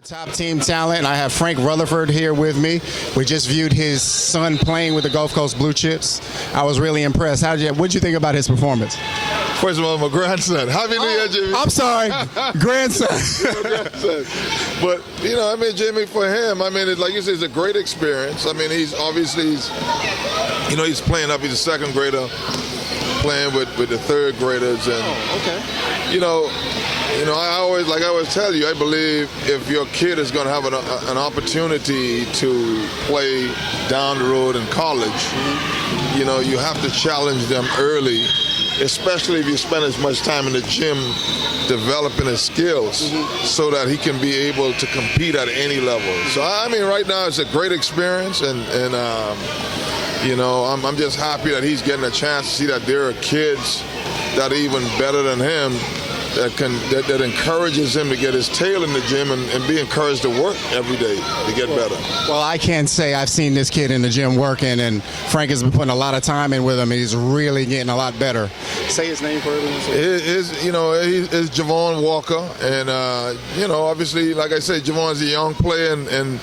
Top team talent. I have Frank Rutherford here with me. We just viewed his son playing with the Gulf Coast Blue Chips. I was really impressed. What did you think about his performance? First of all, my grandson. Happy New Year, Jimmy. I'm sorry, grandson. Grandson. But, Jimmy, for him, like you said, it's a great experience. He's obviously, he's playing up. He's a second grader playing with the third graders. And, I always tell you, I believe if your kid is going to have an opportunity to play down the road in college, you have to challenge them early, especially if you spend as much time in the gym developing his skills so that he can be able to compete at any level. So, right now it's a great experience, and I'm just happy that he's getting a chance to see that there are kids that are even better than him that encourages him to get his tail in the gym and be encouraged to work every day to get better. Well, I can say I've seen this kid in the gym working, and Frank has been putting a lot of time in with him, and he's really getting a lot better. Say his name for everyone. It's Javon Walker, and obviously, like I said, Javon's a young player and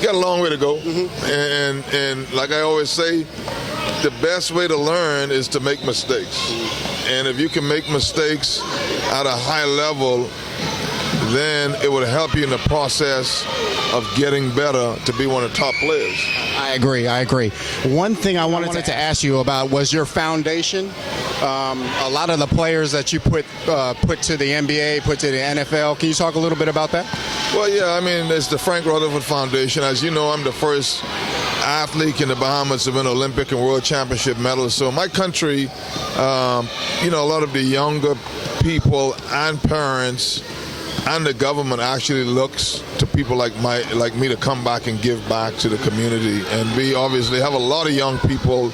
got a long way to go. And like I always say, the best way to learn is to make mistakes. And if you can make mistakes at a high level, then it would help you in the process of getting better to be one of the top players. I agree. One thing I wanted to ask you about was your foundation. A lot of the players that you put to the NBA, put to the NFL. Can you talk a little bit about that? Well, yeah, it's the Frank Rutherford Foundation. As you know, I'm the first athlete in the Bahamas to win Olympic and World Championship medals. So my country, a lot of the younger people and parents and the government actually looks to people like me to come back and give back to the community. And we obviously have a lot of young people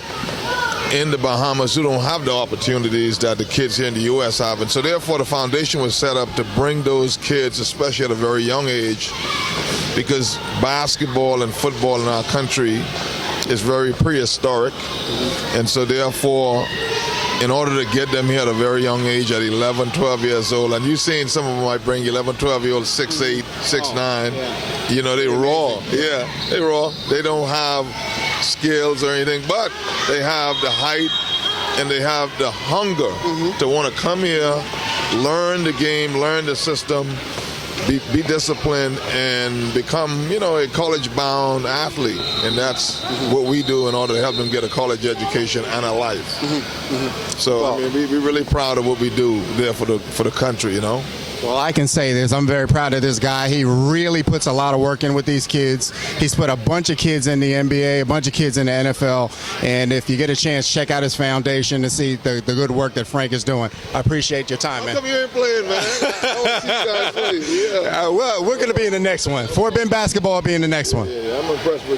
in the Bahamas who don't have the opportunities that the kids here in the U.S. have. And so therefore the foundation was set up to bring those kids, especially at a very young age, because basketball and football in our country is very prehistoric. And so therefore, in order to get them here at a very young age, at 11, 12 years old, and you've seen some of them might bring 11, 12-year-olds, 6'8", 6'9", they raw. Yeah, they raw. They don't have skills or anything, but they have the height and they have the hunger to want to come here, learn the game, learn the system, be disciplined, and become, a college-bound athlete. And that's what we do in order to help them get a college education and a life. So, we're really proud of what we do there for the country, Well, I can say this. I'm very proud of this guy. He really puts a lot of work in with these kids. He's put a bunch of kids in the NBA, a bunch of kids in the NFL. And if you get a chance, check out his foundation to see the good work that Frank is doing. I appreciate your time, man. How come you ain't playing, man? I want to see you guys play. Yeah. Well, we're going to be in the next one. Fort Bend basketball will be in the next one. Yeah, I'm impressed with